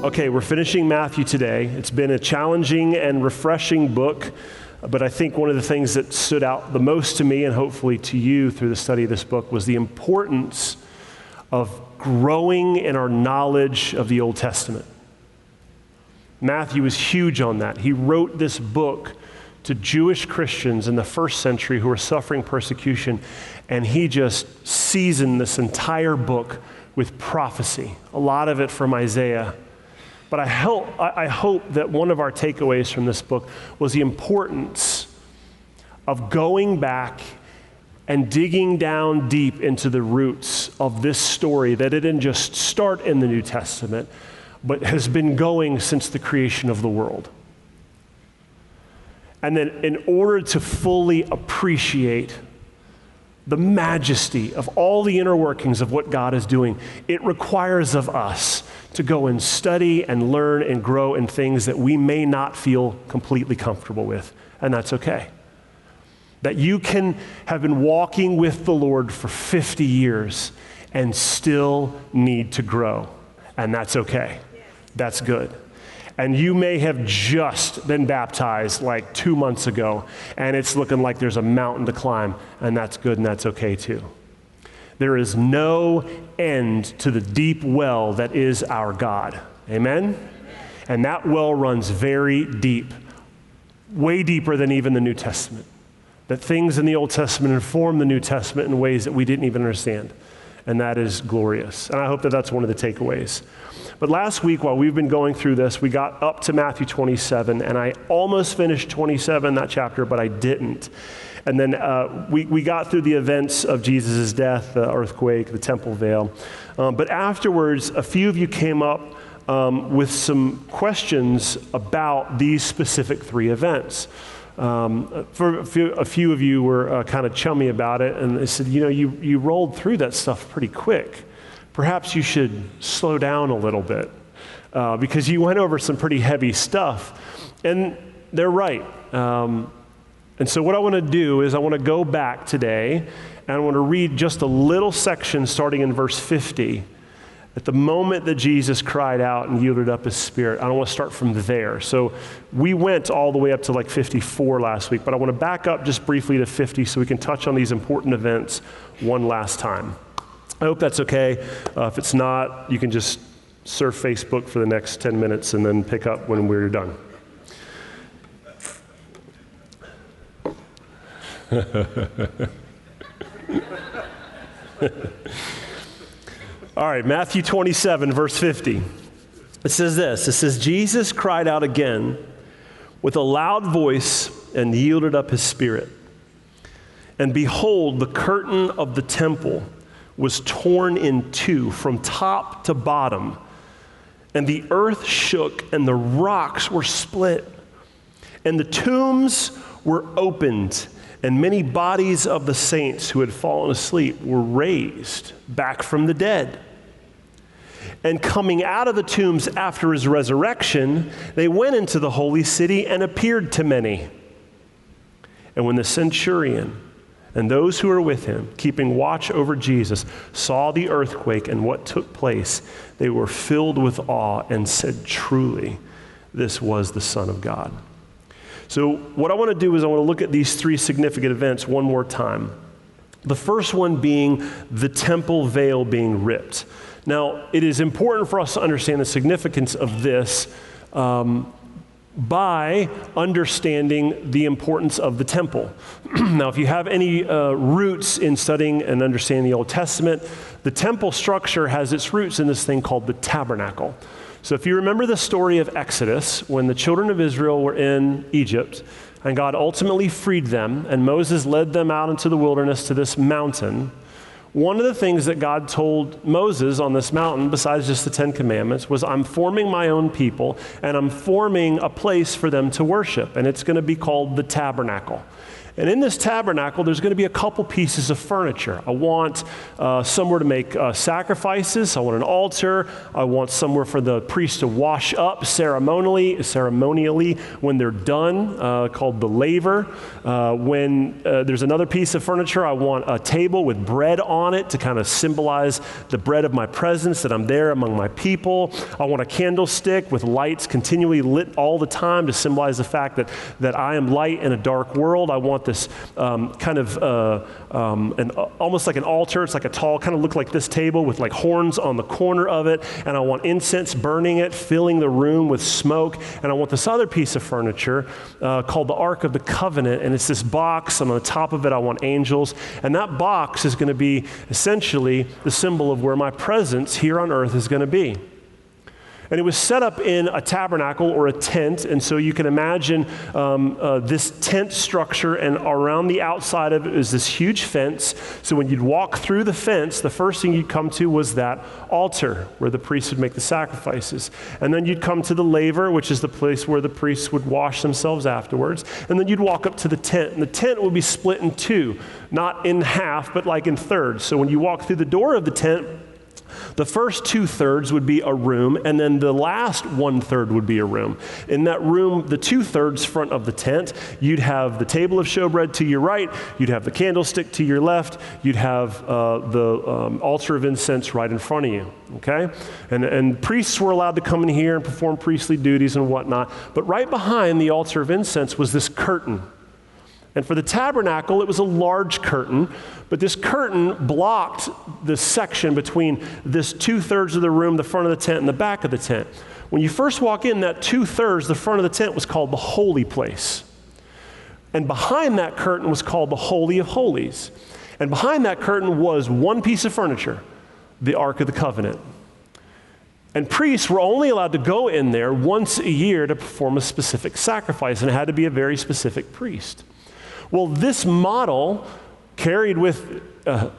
Okay, we're finishing Matthew today. It's been a challenging and refreshing book, but I think one of the things that stood out the most to me and hopefully to you through the study of this book was the importance of growing in our knowledge of the Old Testament. Matthew is huge on that. He wrote this book to Jewish Christians in the first century who were suffering persecution, and he just seasoned this entire book with prophecy, a lot of it from Isaiah. But I hope that one of our takeaways from this book was the importance of going back and digging down deep into the roots of this story, that it didn't just start in the New Testament, but has been going since the creation of the world. And then in order to fully appreciate the majesty of all the inner workings of what God is doing, it requires of us to go and study and learn and grow in things that we may not feel completely comfortable with, and that's okay. That you can have been walking with the Lord for 50 years and still need to grow, and that's okay. That's good. And you may have just been baptized like 2 months ago, and it's looking like there's a mountain to climb, and that's good and that's okay too. There is no end to the deep well that is our God. Amen? And that well runs very deep, way deeper than even the New Testament. That things in the Old Testament inform the New Testament in ways that we didn't even understand. And that is glorious. And I hope that that's one of the takeaways. But last week, while we've been going through this, we got up to Matthew 27, and I almost finished 27, that chapter, but I didn't. And then we got through the events of Jesus' death, the earthquake, the temple veil. But afterwards, a few of you came up with some questions about these specific three events. For a few of you were kind of chummy about it, and they said, you rolled through that stuff pretty quick. Perhaps you should slow down a little bit because you went over some pretty heavy stuff. And they're right. And so what I want to do is I want to go back today, and I want to read just a little section starting in verse 50. At the moment that Jesus cried out and yielded up his spirit, I don't want to start from there. So we went all the way up to like 54 last week, but I want to back up just briefly to 50 so we can touch on these important events one last time. I hope that's okay. If it's not, you can just surf Facebook for the next 10 minutes and then pick up when we're done. All right, Matthew 27, verse 50. It says this. It says, Jesus cried out again with a loud voice and yielded up his spirit. And behold, the curtain of the temple was torn in two from top to bottom, and the earth shook and the rocks were split, and the tombs were opened, and many bodies of the saints who had fallen asleep were raised back from the dead. And coming out of the tombs after his resurrection, they went into the holy city and appeared to many. And when the centurion and those who were with him, keeping watch over Jesus, saw the earthquake and what took place, they were filled with awe and said, truly, this was the Son of God. So what I want to do is I want to look at these three significant events one more time. The first one being the temple veil being ripped. Now, it is important for us to understand the significance of this by understanding the importance of the temple. Now, if you have any roots in studying and understanding the Old Testament, the temple structure has its roots in this thing called the tabernacle. So if you remember the story of Exodus, when the children of Israel were in Egypt, and God ultimately freed them, and Moses led them out into the wilderness to this mountain, one of the things that God told Moses on this mountain, besides just the 10 Commandments, was I'm forming my own people, and I'm forming a place for them to worship, and it's going to be called the tabernacle. And in this tabernacle, there's going to be a couple pieces of furniture. I want somewhere to make sacrifices. I want an altar. I want somewhere for the priest to wash up ceremonially when they're done, called the laver. When there's another piece of furniture, I want a table with bread on on it to kind of symbolize the bread of my presence, that I'm there among my people. I want a candlestick with lights continually lit all the time to symbolize the fact that I am light in a dark world. I want this almost like an altar. It's like a tall, kind of look like this table with like horns on the corner of it. And I want incense burning it, filling the room with smoke. And I want this other piece of furniture called the Ark of the Covenant. And it's this box, and on the top of it I want angels. And that box is going to be essentially the symbol of where my presence here on earth is going to be. And it was set up in a tabernacle or a tent, and so you can imagine this tent structure, and around the outside of it is this huge fence. So when you'd walk through the fence, the first thing you'd come to was that altar where the priests would make the sacrifices. And then you'd come to the laver, which is the place where the priests would wash themselves afterwards. And then you'd walk up to the tent, and the tent would be split in two, not in half, but like in thirds. So when you walk through the door of the tent, the first 2/3 would be a room, and then the last 1/3 would be a room. In that room, the 2/3 front of the tent, you'd have the table of showbread to your right, you'd have the candlestick to your left, you'd have the altar of incense right in front of you, okay? And priests were allowed to come in here and perform priestly duties and whatnot, but right behind the altar of incense was this curtain. And for the tabernacle, it was a large curtain, but this curtain blocked the section between this 2/3 of the room, the front of the tent, and the back of the tent. When you first walk in, that 2/3, the front of the tent, was called the holy place. And behind that curtain was called the Holy of Holies. And behind that curtain was one piece of furniture, the Ark of the Covenant. And priests were only allowed to go in there once a year to perform a specific sacrifice, and it had to be a very specific priest. Well, this model carried with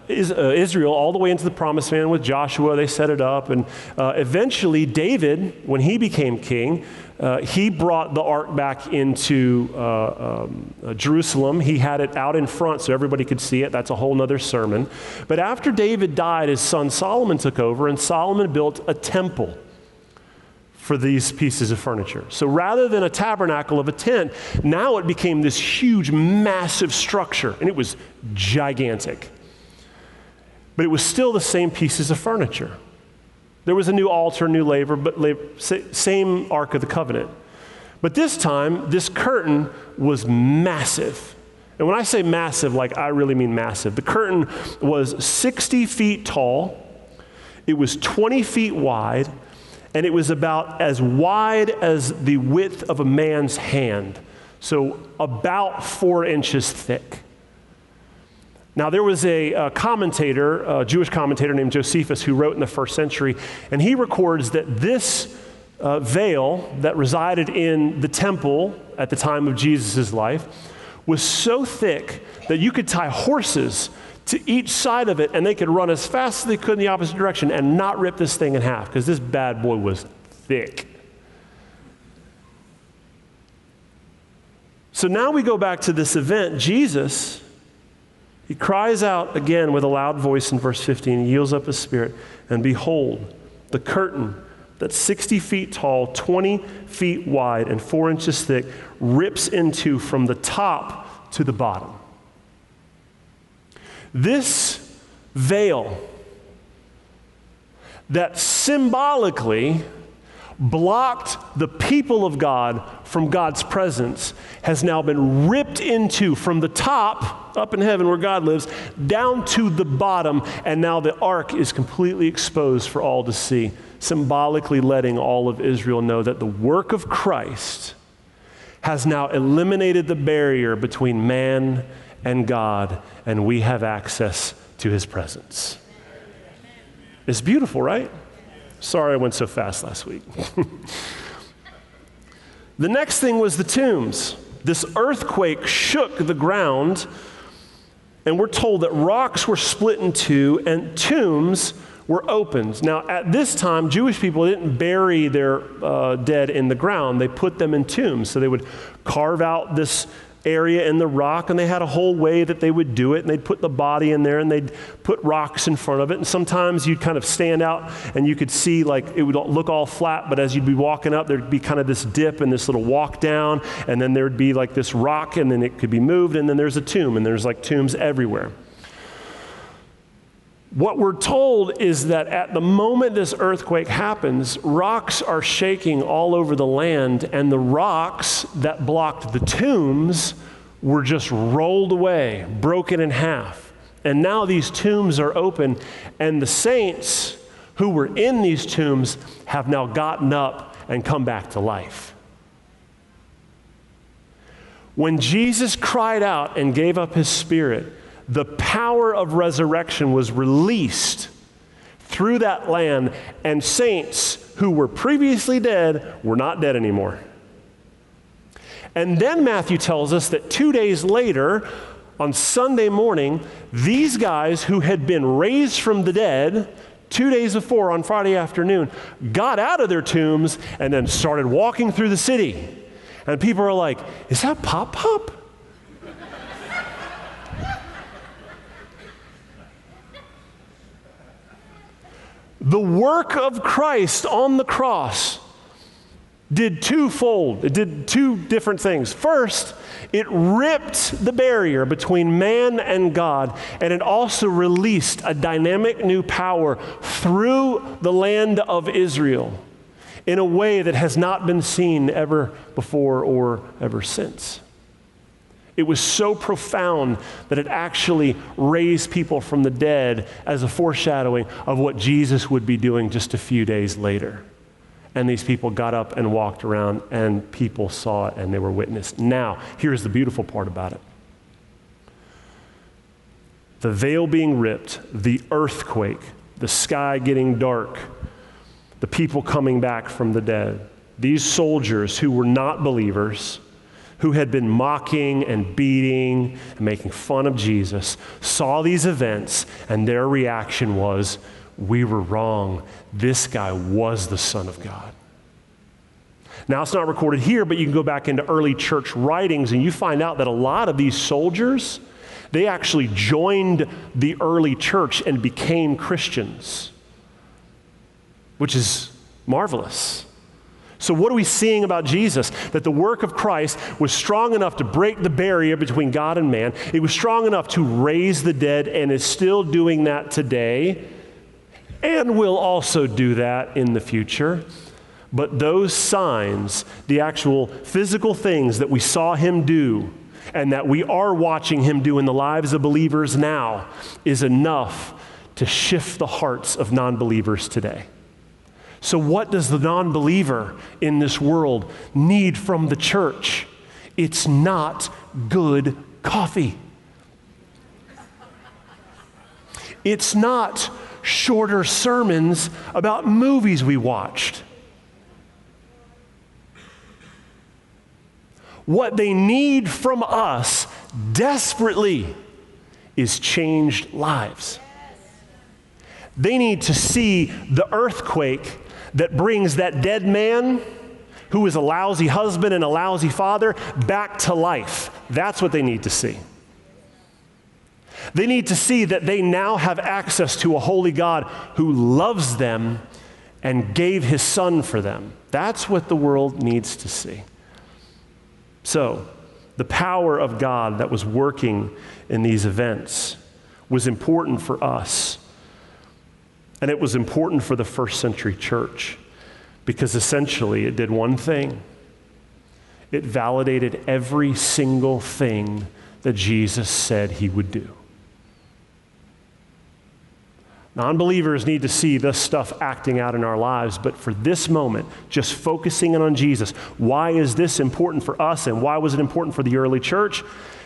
Israel all the way into the Promised Land with Joshua. They set it up, and eventually David, when he became king, he brought the ark back into Jerusalem. He had it out in front so everybody could see it. That's a whole nother sermon. But after David died, his son Solomon took over, and Solomon built a temple for these pieces of furniture. So rather than a tabernacle of a tent, now it became this huge, massive structure, and it was gigantic. But it was still the same pieces of furniture. There was a new altar, new laver, but same Ark of the Covenant. But this time, this curtain was massive. And when I say massive, like I really mean massive. The curtain was 60 feet tall, it was 20 feet wide, and it was about as wide as the width of a man's hand, so about 4 inches thick. Now, there was a commentator, a Jewish commentator named Josephus, who wrote in the 1st century, and he records that this veil that resided in the temple at the time of Jesus' life was so thick that you could tie horses to each side of it, and they could run as fast as they could in the opposite direction and not rip this thing in half, because this bad boy was thick. So now we go back to this event. Jesus, he cries out again with a loud voice in verse 15. He yields up his spirit, and behold, the curtain that's 60 feet tall, 20 feet wide, and 4 inches thick rips in two from the top to the bottom. This veil that symbolically blocked the people of God from God's presence has now been ripped into from the top, up in heaven where God lives, down to the bottom, and now the ark is completely exposed for all to see, symbolically letting all of Israel know that the work of Christ has now eliminated the barrier between man and God, and we have access to his presence. It's beautiful, right? Sorry I went so fast last week. The next thing was the tombs. This earthquake shook the ground, and we're told that rocks were split in two and tombs were opened. Now, at this time, Jewish people didn't bury their dead in the ground. They put them in tombs. So they would carve out this area in the rock, and they had a whole way that they would do it, and they'd put the body in there, and they'd put rocks in front of it, and sometimes you'd kind of stand out, and you could see, like, it would look all flat, but as you'd be walking up, there'd be kind of this dip and this little walk down, and then there'd be like this rock, and then it could be moved, and then there's a tomb, and there's like tombs everywhere. What we're told is that at the moment this earthquake happens, rocks are shaking all over the land, and the rocks that blocked the tombs were just rolled away, broken in half. And now these tombs are open, and the saints who were in these tombs have now gotten up and come back to life. When Jesus cried out and gave up his spirit, the power of resurrection was released through that land, and saints who were previously dead were not dead anymore. And then Matthew tells us that 2 days later, on Sunday morning, these guys who had been raised from the dead 2 days before on Friday afternoon got out of their tombs and then started walking through the city. And people are like, is that Pop? The work of Christ on the cross did twofold. It did two different things. First, it ripped the barrier between man and God, and it also released a dynamic new power through the land of Israel in a way that has not been seen ever before or ever since. It was so profound that it actually raised people from the dead as a foreshadowing of what Jesus would be doing just a few days later. And these people got up and walked around, and people saw it, and they were witnessed. Now, here's the beautiful part about it. The veil being ripped, the earthquake, the sky getting dark, the people coming back from the dead. These soldiers who were not believers, who had been mocking and beating and making fun of Jesus, saw these events, and their reaction was, we were wrong. This guy was the Son of God. Now, it's not recorded here, but you can go back into early church writings, and you find out that a lot of these soldiers, they actually joined the early church and became Christians, which is marvelous. So what are we seeing about Jesus? That the work of Christ was strong enough to break the barrier between God and man. It was strong enough to raise the dead, and is still doing that today, and will also do that in the future. But those signs, the actual physical things that we saw him do, and that we are watching him do in the lives of believers now, is enough to shift the hearts of non-believers today. So what does the non-believer in this world need from the church? It's not good coffee. It's not shorter sermons about movies we watched. What they need from us desperately is changed lives. They need to see the earthquake that brings that dead man who is a lousy husband and a lousy father back to life. That's what they need to see. They need to see that they now have access to a holy God who loves them and gave his Son for them. That's what the world needs to see. So, the power of God that was working in these events was important for us. And it was important for the first century church because essentially it did one thing. It validated every single thing that Jesus said he would do. Non-believers need to see this stuff acting out in our lives, but for this moment, just focusing in on Jesus. Why is this important for us, and why was it important for the early church?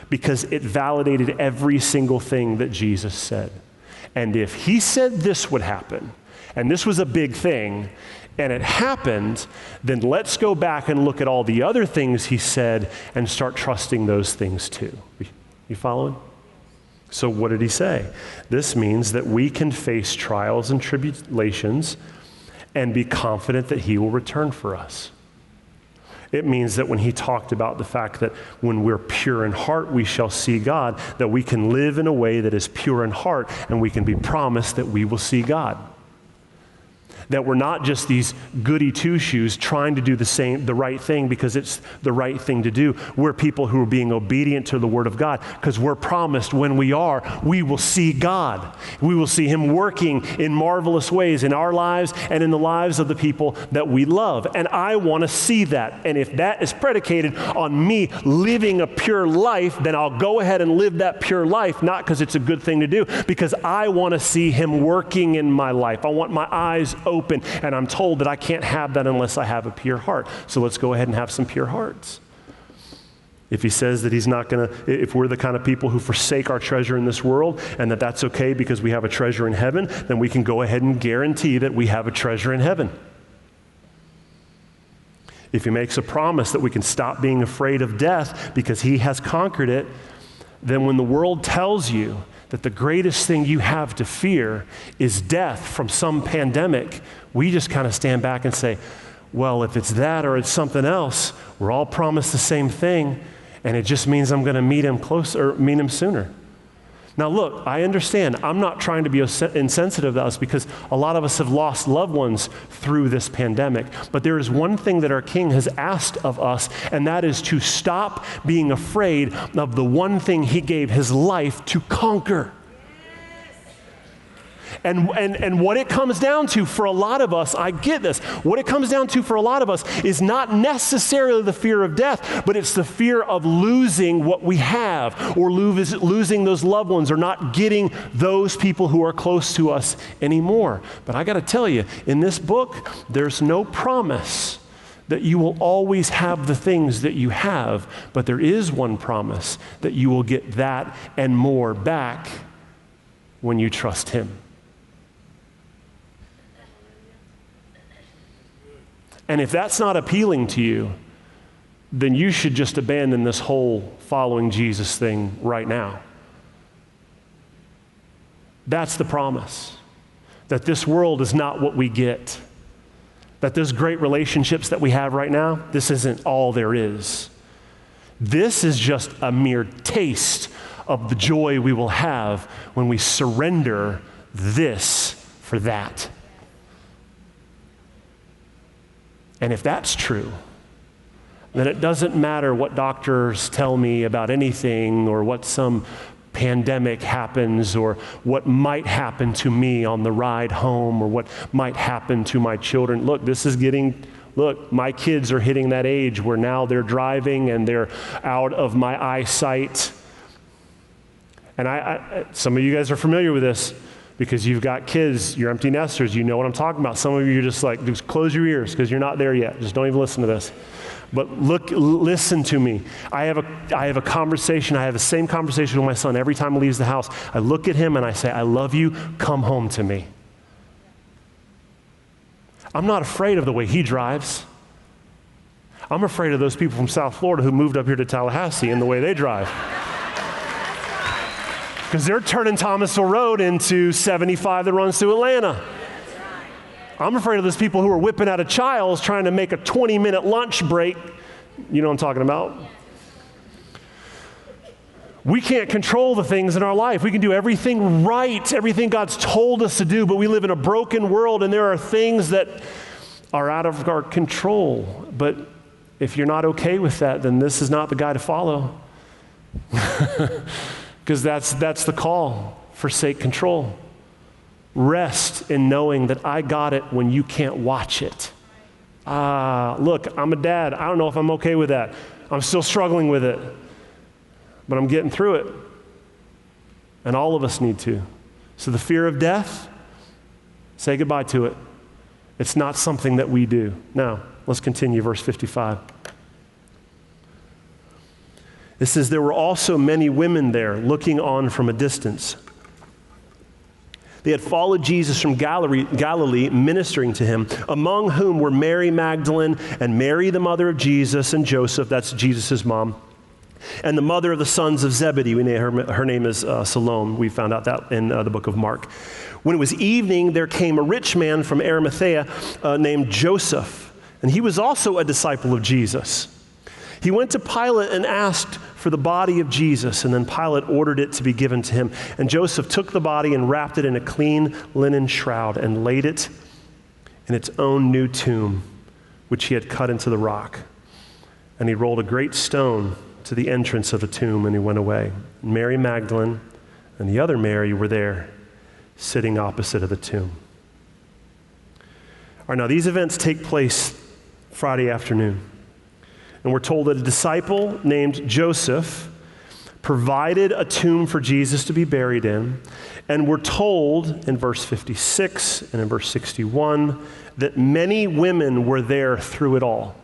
Because it validated every single thing that Jesus said. And if he said this would happen, and this was a big thing, and it happened, then let's go back and look at all the other things he said and start trusting those things too. You following? So what did he say? This means that we can face trials and tribulations and be confident that he will return for us. It means that when he talked about the fact that when we're pure in heart, we shall see God, that we can live in a way that is pure in heart, and we can be promised that we will see God. That we're not just these goody two-shoes trying to do the right thing because it's the right thing to do. We're people who are being obedient to the Word of God because we're promised when we are, we will see God. We will see Him working in marvelous ways in our lives and in the lives of the people that we love. And I want to see that. And if that is predicated on me living a pure life, then I'll go ahead and live that pure life, not because it's a good thing to do, because I want to see Him working in my life. I want my eyes open. And I'm told that I can't have that unless I have a pure heart. So let's go ahead and have some pure hearts. If He says that He's not going to, if we're the kind of people who forsake our treasure in this world and that that's okay because we have a treasure in heaven, then we can go ahead and guarantee that we have a treasure in heaven. If He makes a promise that we can stop being afraid of death because He has conquered it, then when the world tells you that the greatest thing you have to fear is death from some pandemic, we just kind of stand back and say, well, if it's that or it's something else, we're all promised the same thing, and it just means I'm going to meet Him closer, or meet Him sooner. Now look, I understand. I'm not trying to be insensitive to us because a lot of us have lost loved ones through this pandemic. But there is one thing that our King has asked of us, and that is to stop being afraid of the one thing He gave His life to conquer. And what it comes down to for a lot of us, I get this, what it comes down to for a lot of us is not necessarily the fear of death, but it's the fear of losing what we have, or losing those loved ones, or not getting those people who are close to us anymore. But I got to tell you, in this book, there's no promise that you will always have the things that you have, but there is one promise that you will get that and more back when you trust Him. And if that's not appealing to you, then you should just abandon this whole following Jesus thing right now. That's the promise. That this world is not what we get. That those great relationships that we have right now, this isn't all there is. This is just a mere taste of the joy we will have when we surrender this for that. And if that's true, then it doesn't matter what doctors tell me about anything, or what some pandemic happens, or what might happen to me on the ride home, or what might happen to my children. Look, my kids are hitting that age where now they're driving and they're out of my eyesight. And some of you guys are familiar with this, because you've got kids, you're empty nesters, you know what I'm talking about. Some of you are just like, just close your ears because you're not there yet. Just don't even listen to this. But listen to me. I have a conversation, I have the same conversation with my son every time he leaves the house. I look at him and I say, I love you, come home to me. I'm not afraid of the way he drives. I'm afraid of those people from South Florida who moved up here to Tallahassee and the way they drive. Because they're turning Thomasville Road into 75 that runs through Atlanta. I'm afraid of those people who are whipping out of Childs trying to make a 20-minute lunch break. You know what I'm talking about? We can't control the things in our life. We can do everything right, everything God's told us to do, but we live in a broken world, and there are things that are out of our control. But if you're not okay with that, then this is not the guy to follow. Because that's the call. Forsake control. Rest in knowing that I got it when you can't watch it. Look, I'm a dad. I don't know if I'm okay with that. I'm still struggling with it. But I'm getting through it. And all of us need to. So the fear of death, say goodbye to it. It's not something that we do. Now, let's continue, verse 55. It says, there were also many women there looking on from a distance. They had followed Jesus from Galilee, ministering to him, among whom were Mary Magdalene and Mary, the mother of Jesus, and Joseph, that's Jesus' mom, and the mother of the sons of Zebedee. Her name is Salome. We found out that in the book of Mark. When it was evening, there came a rich man from Arimathea named Joseph, and he was also a disciple of Jesus. He went to Pilate and asked for the body of Jesus, and then Pilate ordered it to be given to him. And Joseph took the body and wrapped it in a clean linen shroud and laid it in its own new tomb, which he had cut into the rock. And he rolled a great stone to the entrance of the tomb, and he went away. Mary Magdalene and the other Mary were there, sitting opposite of the tomb. All right, now these events take place Friday afternoon. And we're told that a disciple named Joseph provided a tomb for Jesus to be buried in. And we're told in verse 56 and in verse 61 that many women were there through it all.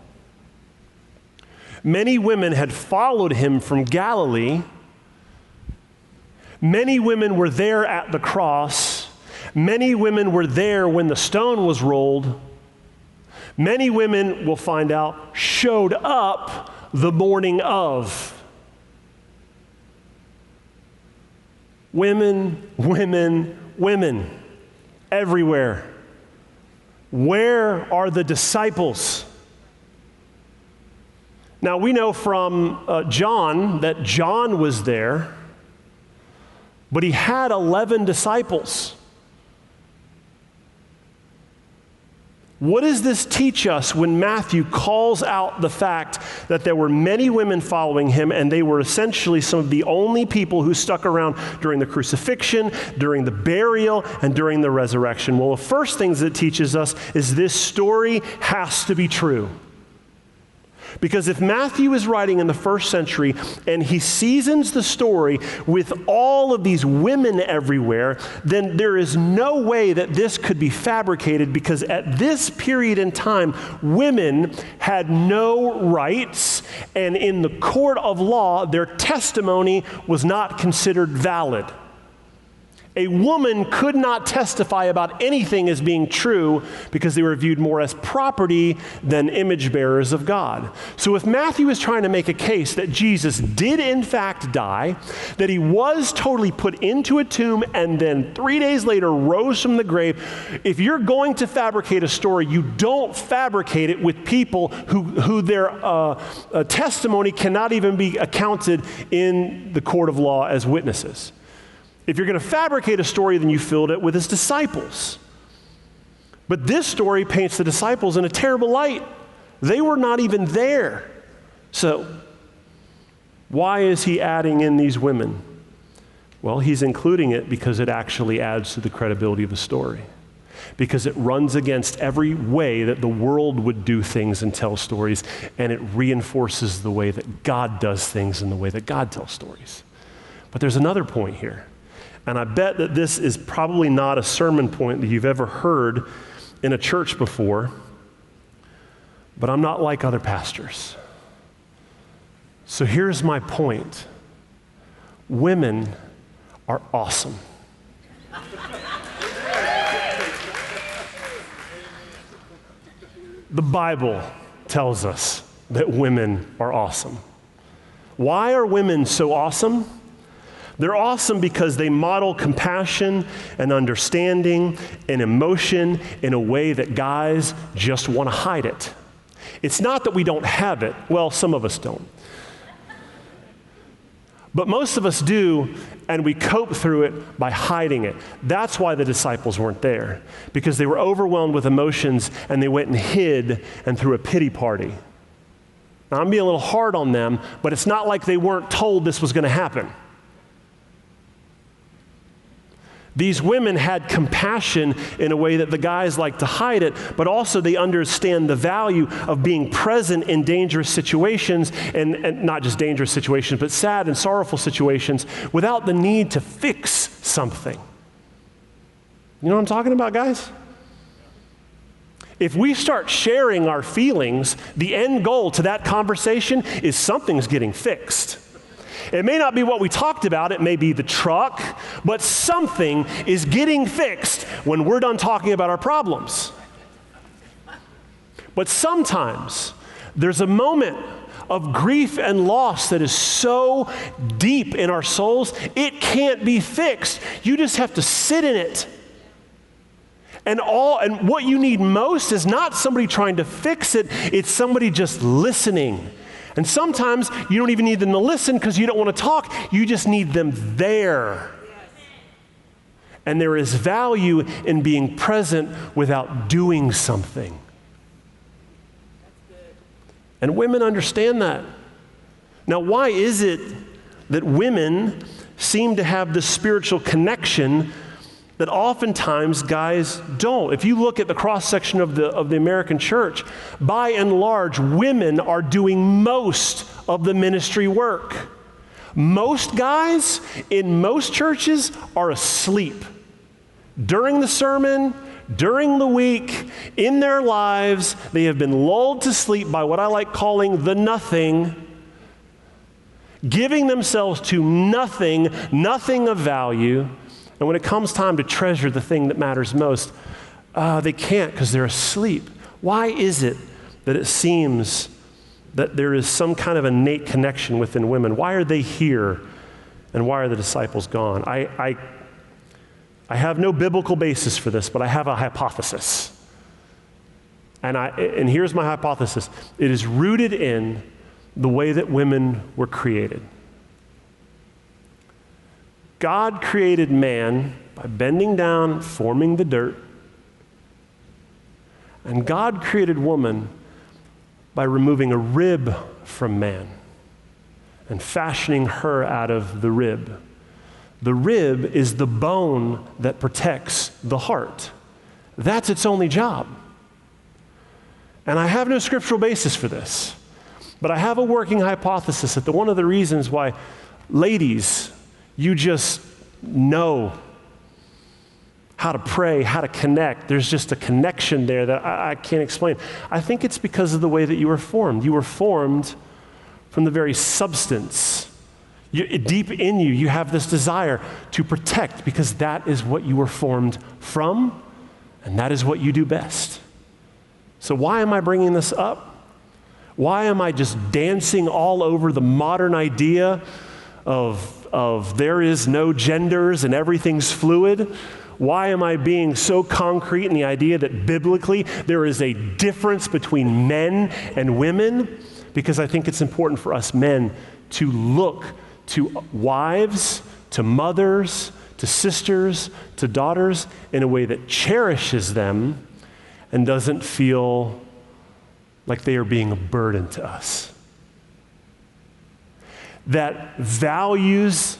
Many women had followed him from Galilee. Many women were there at the cross. Many women were there when the stone was rolled. Many women, we'll find out, showed up the morning of. Women, women, women, everywhere. Where are the disciples? Now, we know from John that John was there, but he had 11 disciples. What does this teach us when Matthew calls out the fact that there were many women following him, and they were essentially some of the only people who stuck around during the crucifixion, during the burial, and during the resurrection? Well, the first things it teaches us is this story has to be true. Because if Matthew is writing in the first century and he seasons the story with all of these women everywhere, then there is no way that this could be fabricated, because at this period in time, women had no rights, and in the court of law, their testimony was not considered valid. A woman could not testify about anything as being true because they were viewed more as property than image bearers of God. So if Matthew is trying to make a case that Jesus did in fact die, that he was totally put into a tomb and then 3 days later rose from the grave, if you're going to fabricate a story, you don't fabricate it with people who their testimony cannot even be accounted in the court of law as witnesses. If you're going to fabricate a story, then you filled it with his disciples. But this story paints the disciples in a terrible light. They were not even there. So, why is he adding in these women? Well, he's including it because it actually adds to the credibility of the story. Because it runs against every way that the world would do things and tell stories, and it reinforces the way that God does things and the way that God tells stories. But there's another point here. And I bet that this is probably not a sermon point that you've ever heard in a church before, but I'm not like other pastors. So here's my point. Women are awesome. The Bible tells us that women are awesome. Why are women so awesome? They're awesome because they model compassion and understanding and emotion in a way that guys just want to hide it. It's not that we don't have it. Well, some of us don't. But most of us do, and we cope through it by hiding it. That's why the disciples weren't there, because they were overwhelmed with emotions and they went and hid and threw a pity party. Now, I'm being a little hard on them, but it's not like they weren't told this was going to happen. These women had compassion in a way that the guys like to hide it, but also they understand the value of being present in dangerous situations, and not just dangerous situations, but sad and sorrowful situations without the need to fix something. You know what I'm talking about, guys? If we start sharing our feelings, the end goal to that conversation is something's getting fixed. It may not be what we talked about, it may be the truck, but something is getting fixed when we're done talking about our problems. But sometimes there's a moment of grief and loss that is so deep in our souls, it can't be fixed. You just have to sit in it. And what you need most is not somebody trying to fix it, it's somebody just listening. And sometimes you don't even need them to listen because you don't want to talk. You just need them there. And there is value in being present without doing something. And women understand that. Now, why is it that women seem to have this spiritual connection that oftentimes guys don't? If you look at the cross-section of the American church, by and large, women are doing most of the ministry work. Most guys in most churches are asleep during the sermon, during the week, in their lives. They have been lulled to sleep by what I like calling the nothing, giving themselves to nothing of value. And when it comes time to treasure the thing that matters most, they can't because they're asleep. Why is it that it seems that there is some kind of innate connection within women? Why are they here and why are the disciples gone? I have no biblical basis for this, but I have a hypothesis. And here's my hypothesis. It is rooted in the way that women were created. God created man by bending down, forming the dirt. And God created woman by removing a rib from man and fashioning her out of the rib. The rib is the bone that protects the heart. That's its only job. And I have no scriptural basis for this, but I have a working hypothesis that one of the reasons why, ladies, you just know how to pray, how to connect. There's just a connection there that I can't explain. I think it's because of the way that you were formed. You were formed from the very substance. Deep in you, you have this desire to protect because that is what you were formed from, and that is what you do best. So why am I bringing this up? Why am I just dancing all over the modern idea of there is no genders and everything's fluid? Why am I being so concrete in the idea that biblically there is a difference between men and women? Because I think it's important for us men to look to wives, to mothers, to sisters, to daughters in a way that cherishes them and doesn't feel like they are being a burden to us. That values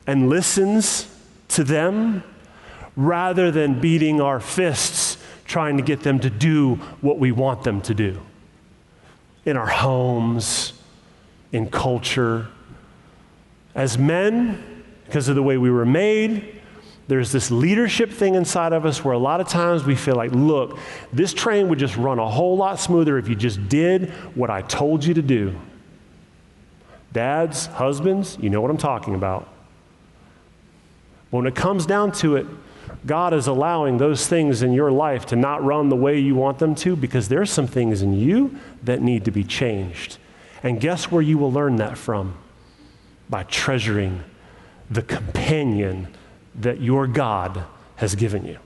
and listens to them rather than beating our fists trying to get them to do what we want them to do. In our homes, in culture. As men, because of the way we were made, there's this leadership thing inside of us where a lot of times we feel like, look, this train would just run a whole lot smoother if you just did what I told you to do. Dads, husbands, you know what I'm talking about. When it comes down to it, God is allowing those things in your life to not run the way you want them to because there's some things in you that need to be changed. And guess where you will learn that from? By treasuring the companion that your God has given you.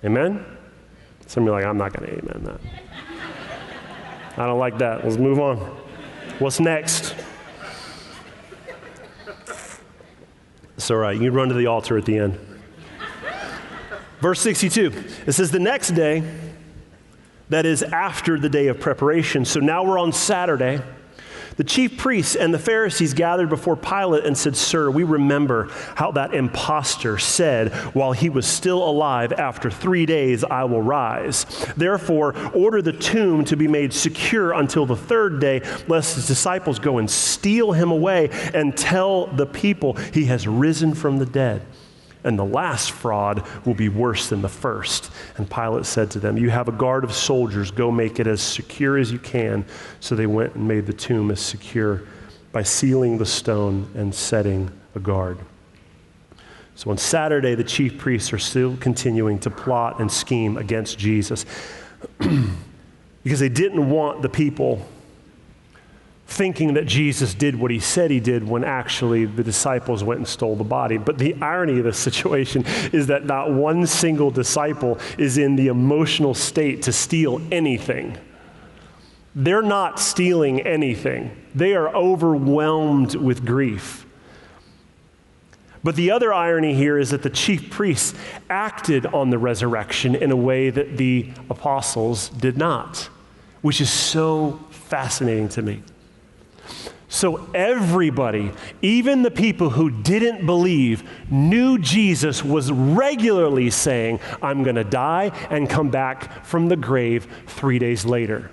Amen? Some of you are like, I'm not going to amen that. I don't like that. Let's move on. What's next? It's all right. You can run to the altar at the end. Verse 62, it says, the next day, that is after the day of preparation, so now we're on Saturday, the chief priests and the Pharisees gathered before Pilate and said, Sir, we remember how that impostor said while he was still alive, after 3 days I will rise. Therefore, order the tomb to be made secure until the third day, lest his disciples go and steal him away and tell the people he has risen from the dead. And the last fraud will be worse than the first. And Pilate said to them, you have a guard of soldiers, go make it as secure as you can. So they went and made the tomb as secure by sealing the stone and setting a guard. So on Saturday, the chief priests are still continuing to plot and scheme against Jesus because they didn't want the people thinking that Jesus did what he said he did when actually the disciples went and stole the body. But the irony of the situation is that not one single disciple is in the emotional state to steal anything. They're not stealing anything. They are overwhelmed with grief. But the other irony here is that the chief priests acted on the resurrection in a way that the apostles did not, which is so fascinating to me. So everybody, even the people who didn't believe, knew Jesus was regularly saying, I'm going to die and come back from the grave 3 days later.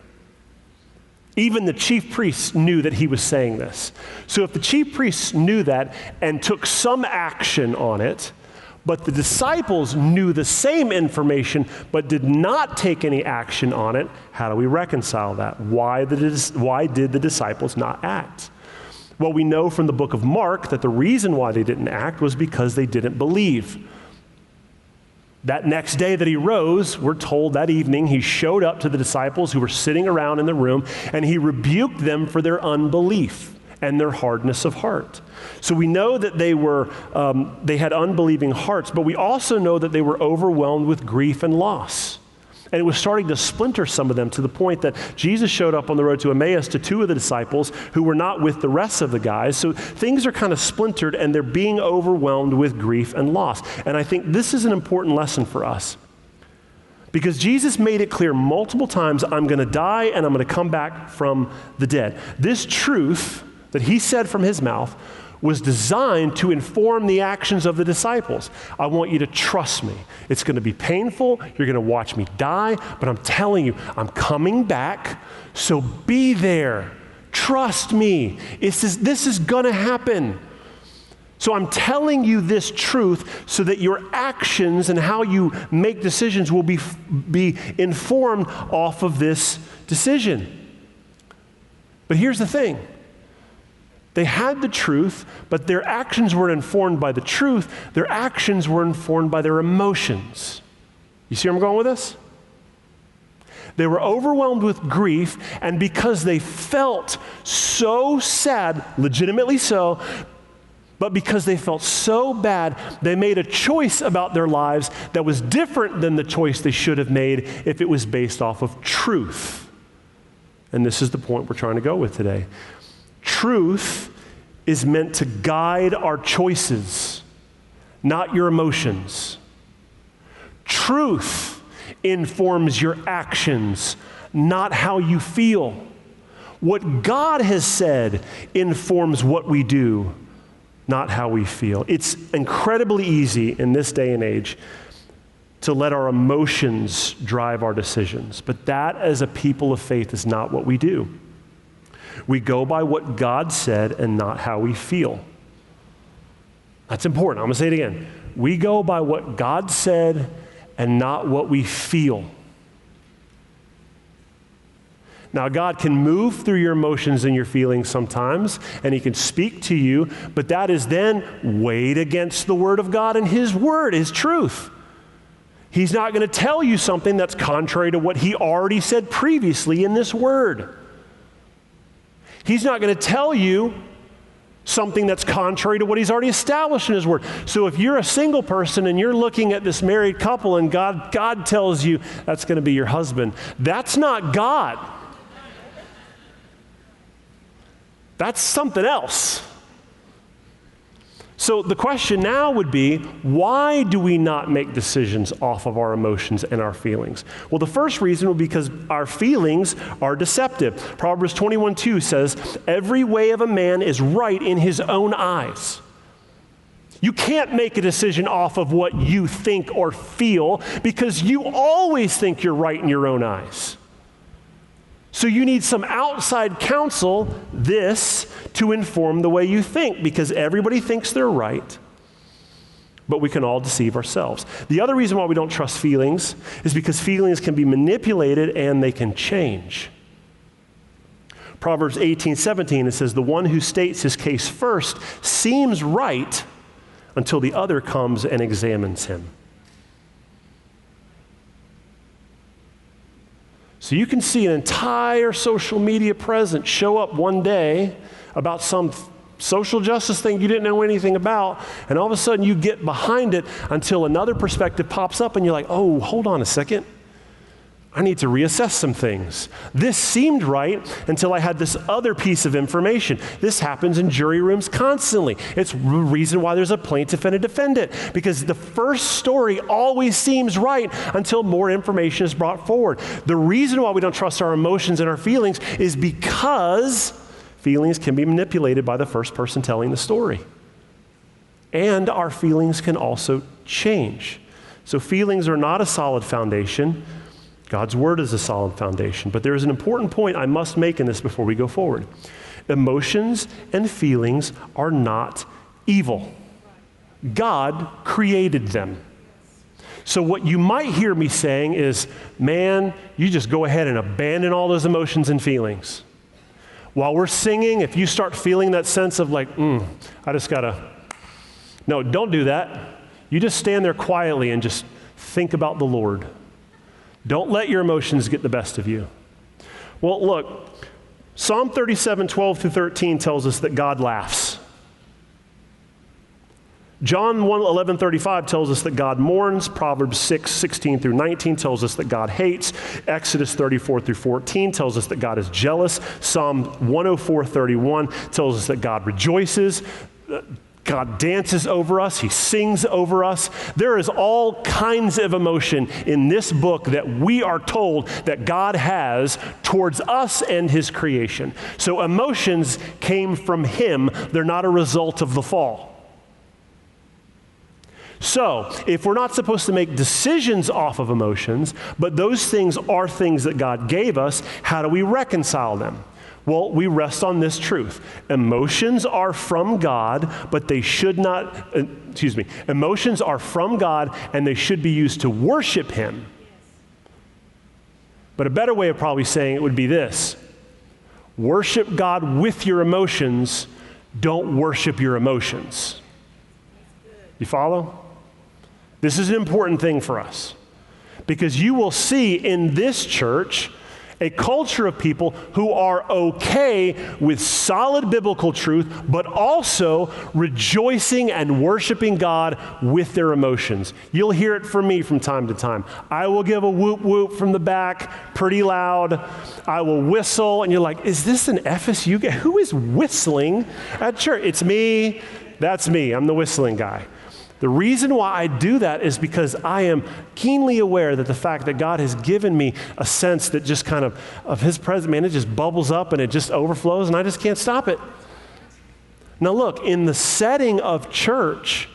Even the chief priests knew that he was saying this. So if the chief priests knew that and took some action on it, but the disciples knew the same information but did not take any action on it, how do we reconcile that? Why did the disciples not act? Well, we know from the book of Mark that the reason why they didn't act was because they didn't believe. That next day that he rose, we're told that evening, he showed up to the disciples who were sitting around in the room, and he rebuked them for their unbelief and their hardness of heart. So we know that they had unbelieving hearts, but we also know that they were overwhelmed with grief and loss. And it was starting to splinter some of them to the point that Jesus showed up on the road to Emmaus to two of the disciples who were not with the rest of the guys. So things are kind of splintered and they're being overwhelmed with grief and loss. And I think this is an important lesson for us. Because Jesus made it clear multiple times, I'm going to die and I'm going to come back from the dead. This truth that he said from his mouth was designed to inform the actions of the disciples. I want you to trust me. It's going to be painful. You're going to watch me die, but I'm telling you, I'm coming back, so be there. Trust me. This is going to happen. So I'm telling you this truth so that your actions and how you make decisions will be informed off of this decision. But here's the thing. They had the truth, but their actions weren't informed by the truth. Their actions were informed by their emotions. You see where I'm going with this? They were overwhelmed with grief, and because they felt so sad, legitimately so, but because they felt so bad, they made a choice about their lives that was different than the choice they should have made if it was based off of truth. And this is the point we're trying to go with today. Truth is meant to guide our choices, not your emotions. Truth informs your actions, not how you feel. What God has said informs what we do, not how we feel. It's incredibly easy in this day and age to let our emotions drive our decisions, but that as a people of faith is not what we do. We go by what God said and not how we feel. That's important. I'm going to say it again. We go by what God said and not what we feel. Now, God can move through your emotions and your feelings sometimes, and he can speak to you, but that is then weighed against the word of God and his word, his truth. He's not going to tell you something that's contrary to what he already said previously in this word. He's not going to tell you something that's contrary to what he's already established in his word. So if you're a single person and you're looking at this married couple and God tells you that's going to be your husband, that's not God. That's something else. So the question now would be, why do we not make decisions off of our emotions and our feelings? Well, the first reason would be because our feelings are deceptive. Proverbs 21:2 says, every way of a man is right in his own eyes. You can't make a decision off of what you think or feel because you always think you're right in your own eyes. So you need some outside counsel, to inform the way you think, because everybody thinks they're right, but we can all deceive ourselves. The other reason why we don't trust feelings is because feelings can be manipulated and they can change. Proverbs 18:17, it says, the one who states his case first seems right until the other comes and examines him. So you can see an entire social media presence show up one day about some social justice thing you didn't know anything about, and all of a sudden you get behind it until another perspective pops up and you're like, oh, hold on a second. I need to reassess some things. This seemed right until I had this other piece of information. This happens in jury rooms constantly. It's the reason why there's a plaintiff and a defendant, because the first story always seems right until more information is brought forward. The reason why we don't trust our emotions and our feelings is because feelings can be manipulated by the first person telling the story. And our feelings can also change. So feelings are not a solid foundation. God's word is a solid foundation. But there is an important point I must make in this before we go forward. Emotions and feelings are not evil. God created them. So what you might hear me saying is, man, you just go ahead and abandon all those emotions and feelings. While we're singing, if you start feeling that sense of like, no, don't do that. You just stand there quietly and just think about the Lord. Don't let your emotions get the best of you. Well, look, Psalm 37, 12 through 13 tells us that God laughs. John 11:35 tells us that God mourns. Proverbs 6, 16 through 19 tells us that God hates. Exodus 34 through 14 tells us that God is jealous. Psalm 104:31 tells us that God rejoices. God dances over us. He sings over us. There is all kinds of emotion in this book that we are told that God has towards us and his creation. So emotions came from him. They're not a result of the fall. So if we're not supposed to make decisions off of emotions, but those things are things that God gave us, how do we reconcile them? Well, we rest on this truth. Emotions are from God, but they should not, emotions are from God and they should be used to worship him. But a better way of probably saying it would be this: worship God with your emotions, don't worship your emotions. You follow? This is an important thing for us, because you will see in this church a culture of people who are okay with solid biblical truth, but also rejoicing and worshiping God with their emotions. You'll hear it from me from time to time. I will give a whoop whoop from the back, pretty loud. I will whistle, and you're like, is this an FSU guy? Who is whistling at church? It's me. That's me. I'm the whistling guy. The reason why I do that is because I am keenly aware that the fact that God has given me a sense that just kind of his presence, man, it just bubbles up and it just overflows and I just can't stop it. Now look, in the setting of church,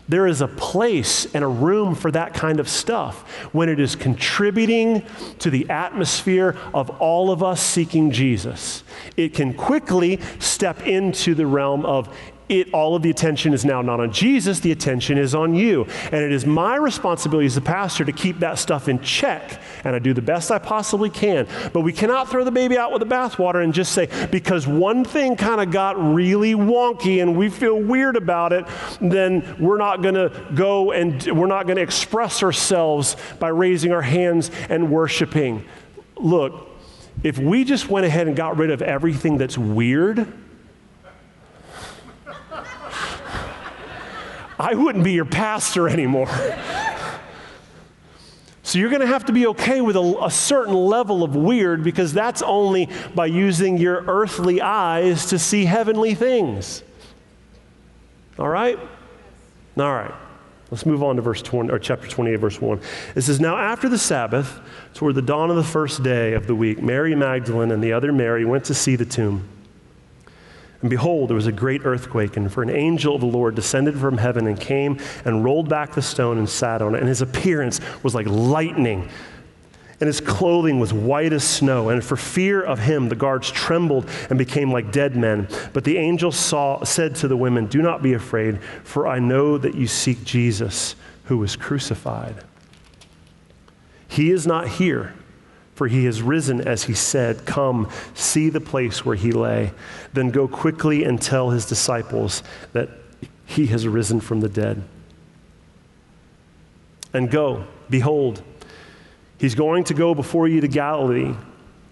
there is a place and a room for that kind of stuff when it is contributing to the atmosphere of all of us seeking Jesus. It can quickly step into the realm of all of the attention is now not on Jesus, the attention is on you. And it is my responsibility as a pastor to keep that stuff in check. And I do the best I possibly can. But we cannot throw the baby out with the bathwater and just say, because one thing kind of got really wonky and we feel weird about it, then we're not going to go and we're not going to express ourselves by raising our hands and worshiping. Look, if we just went ahead and got rid of everything that's weird, I wouldn't be your pastor anymore. So you're going to have to be okay with a certain level of weird, because that's only by using your earthly eyes to see heavenly things. All right? All right. Let's move on to verse 20, or chapter 28, verse 1. It says, now after the Sabbath, toward the dawn of the first day of the week, Mary Magdalene and the other Mary went to see the tomb. And behold, there was a great earthquake, and for an angel of the Lord descended from heaven and came and rolled back the stone and sat on it. And his appearance was like lightning, and his clothing was white as snow. And for fear of him, the guards trembled and became like dead men. But the angel said to the women, do not be afraid, for I know that you seek Jesus, who was crucified. He is not here, for he has risen as he said. Come, see the place where he lay. Then go quickly and tell his disciples that he has risen from the dead. And go, behold, he's going to go before you to Galilee,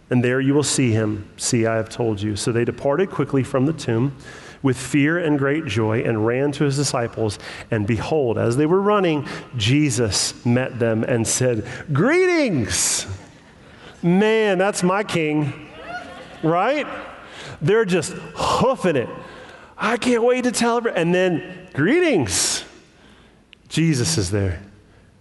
and there you will see him. See, I have told you. So they departed quickly from the tomb with fear and great joy and ran to his disciples. And behold, as they were running, Jesus met them and said, greetings. Man, that's my king, right? They're just hoofing it. I can't wait to tell everyone. And then, greetings. Jesus is there.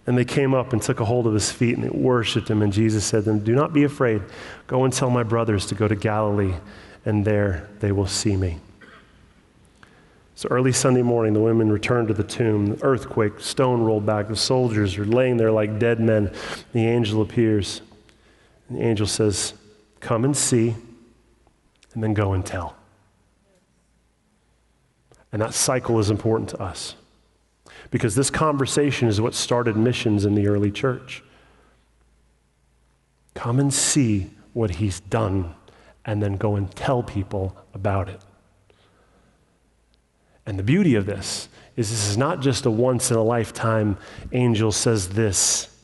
And they came up and took a hold of his feet and they worshiped him. And Jesus said to them, do not be afraid. Go and tell my brothers to go to Galilee, and there they will see me. So early Sunday morning, the women returned to the tomb. The earthquake, stone rolled back. The soldiers are laying there like dead men. The angel appears. And the angel says, come and see, and then go and tell. And that cycle is important to us, because this conversation is what started missions in the early church. Come and see what he's done, and then go and tell people about it. And the beauty of this is not just a once-in-a-lifetime angel says this.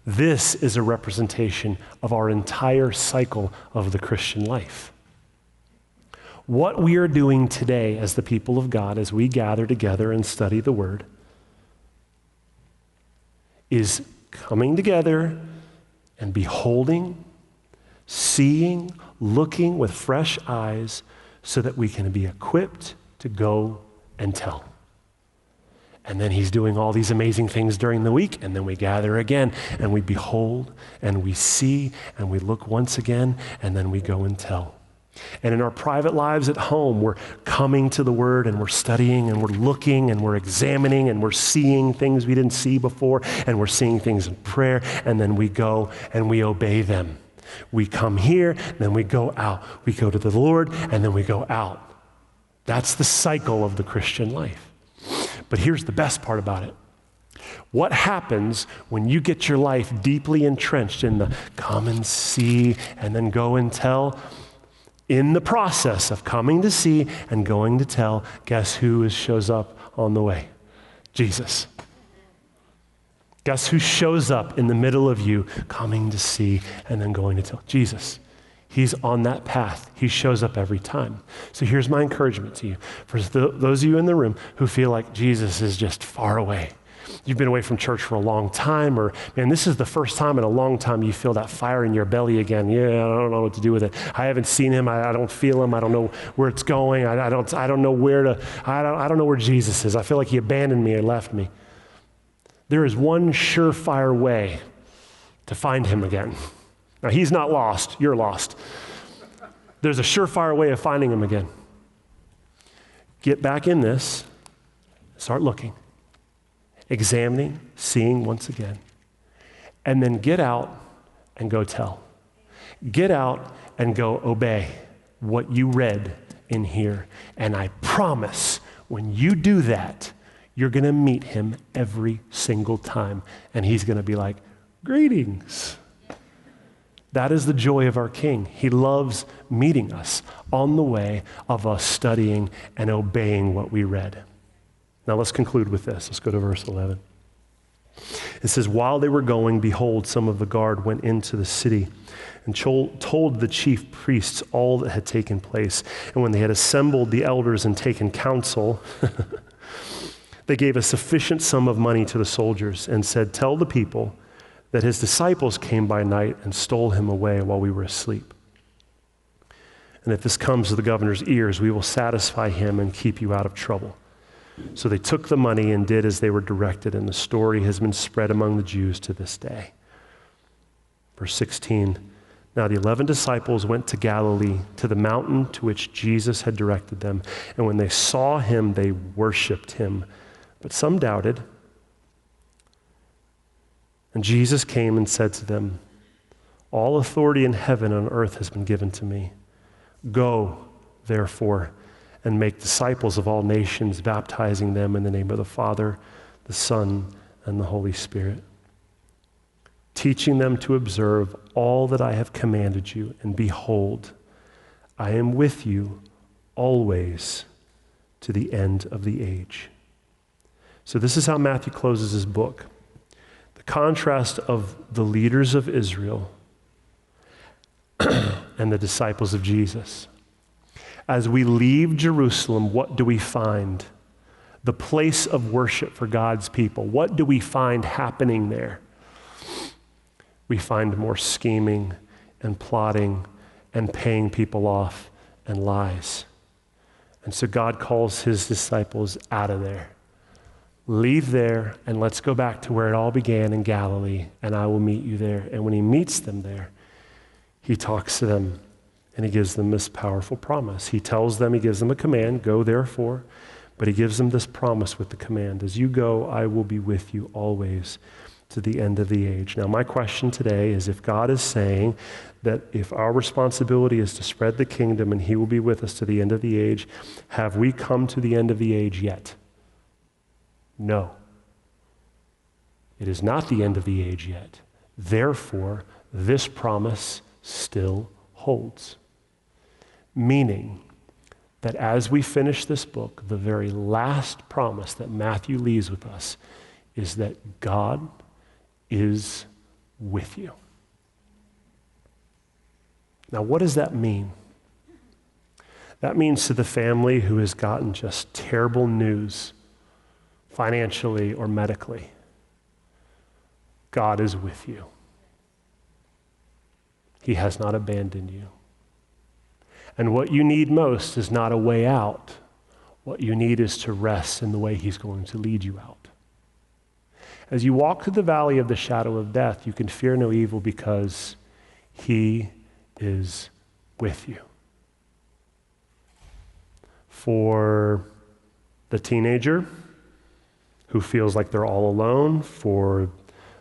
This is a representation of our entire cycle of the Christian life. What we are doing today as the people of God, as we gather together and study the Word, is coming together and beholding, seeing, looking with fresh eyes so that we can be equipped to go and tell. And then he's doing all these amazing things during the week, and then we gather again, and we behold, and we see, and we look once again, and then we go and tell. And in our private lives at home, we're coming to the Word, and we're studying, and we're looking, and we're examining, and we're seeing things we didn't see before, and we're seeing things in prayer, and then we go and we obey them. We come here, then we go out. We go to the Lord, and then we go out. That's the cycle of the Christian life. But here's the best part about it. What happens when you get your life deeply entrenched in the come and see and then go and tell? In the process of coming to see and going to tell, guess who shows up on the way? Jesus. Guess who shows up in the middle of you coming to see and then going to tell? Jesus. He's on that path. He shows up every time. So here's my encouragement to you. For those of you in the room who feel like Jesus is just far away, you've been away from church for a long time, or man, this is the first time in a long time you feel that fire in your belly again. Yeah, I don't know what to do with it. I haven't seen him. I don't feel him. I don't know where it's going. I don't know where Jesus is. I feel like he abandoned me or left me. There is one surefire way to find him again. Now, he's not lost. You're lost. There's a surefire way of finding him again. Get back in this. Start looking, examining, seeing once again, and then get out and go tell. Get out and go obey what you read in here. And I promise when you do that, you're going to meet him every single time. And he's going to be like, greetings. That is the joy of our King. He loves meeting us on the way of us studying and obeying what we read. Now let's conclude with this. Let's go to verse 11. It says, while they were going, behold, some of the guard went into the city and told the chief priests all that had taken place. And when they had assembled the elders and taken counsel, they gave a sufficient sum of money to the soldiers and said, tell the people that his disciples came by night and stole him away while we were asleep. And if this comes to the governor's ears, we will satisfy him and keep you out of trouble. So they took the money and did as they were directed, and the story has been spread among the Jews to this day. Verse 16, now the 11 disciples went to Galilee, to the mountain to which Jesus had directed them. And when they saw him, they worshiped him, but some doubted. And Jesus came and said to them, all authority in heaven and on earth has been given to me. Go, therefore, and make disciples of all nations, baptizing them in the name of the Father, the Son, and the Holy Spirit, teaching them to observe all that I have commanded you. And behold, I am with you always to the end of the age. So this is how Matthew closes his book. The contrast of the leaders of Israel and the disciples of Jesus. As we leave Jerusalem, what do we find? The place of worship for God's people. What do we find happening there? We find more scheming and plotting and paying people off and lies. And so God calls his disciples out of there. Leave there and let's go back to where it all began in Galilee, and I will meet you there. And when he meets them there, he talks to them and he gives them this powerful promise. He tells them, he gives them a command, go therefore, but he gives them this promise with the command, as you go, I will be with you always to the end of the age. Now, my question today is, if God is saying that if our responsibility is to spread the kingdom and he will be with us to the end of the age, have we come to the end of the age yet? No. It is not the end of the age yet. Therefore, this promise still holds. Meaning that as we finish this book, the very last promise that Matthew leaves with us is that God is with you. Now, what does that mean? That means to the family who has gotten just terrible news, financially or medically, God is with you. He has not abandoned you. And what you need most is not a way out. What you need is to rest in the way he's going to lead you out. As you walk through the valley of the shadow of death, you can fear no evil because he is with you. For the teenager who feels like they're all alone, for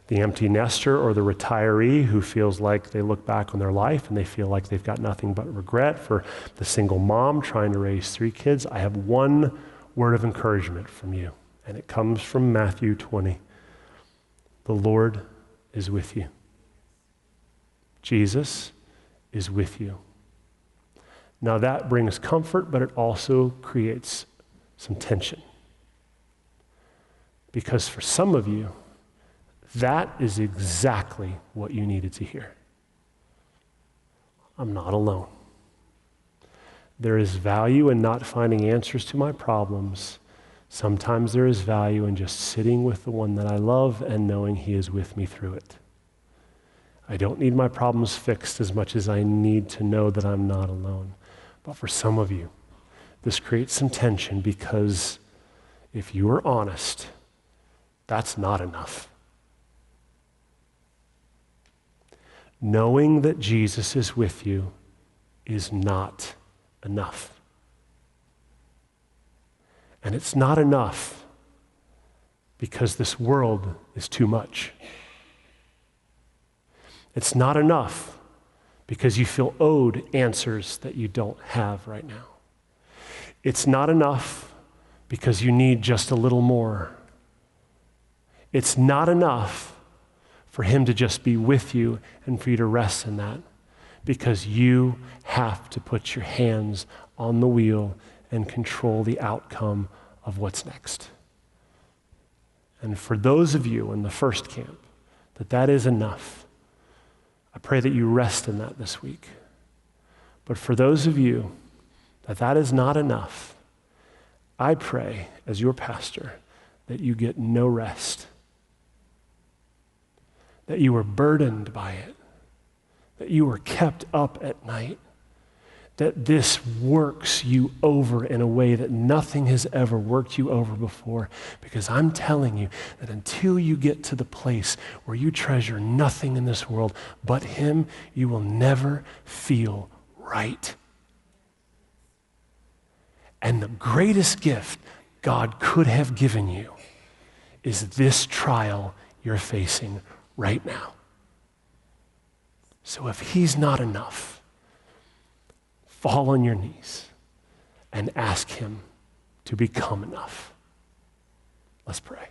the empty nester or the retiree who feels like they look back on their life and they feel like they've got nothing but regret, for the single mom trying to raise 3 kids, I have one word of encouragement from you, and it comes from Matthew 20. The Lord is with you. Jesus is with you. Now that brings comfort, but it also creates some tension. Because for some of you, that is exactly what you needed to hear. I'm not alone. There is value in not finding answers to my problems. Sometimes there is value in just sitting with the one that I love and knowing he is with me through it. I don't need my problems fixed as much as I need to know that I'm not alone. But for some of you, this creates some tension because if you are honest, that's not enough. Knowing that Jesus is with you is not enough. And it's not enough because this world is too much. It's not enough because you feel owed answers that you don't have right now. It's not enough because you need just a little more. It's not enough for him to just be with you and for you to rest in that, because you have to put your hands on the wheel and control the outcome of what's next. And for those of you in the first camp, that is enough, I pray that you rest in that this week. But for those of you that is not enough, I pray as your pastor that you get no rest, that you are burdened by it, that you are kept up at night, that this works you over in a way that nothing has ever worked you over before. Because I'm telling you that until you get to the place where you treasure nothing in this world but him, you will never feel right. And the greatest gift God could have given you is this trial you're facing right now. So if he's not enough, fall on your knees and ask him to become enough. Let's pray.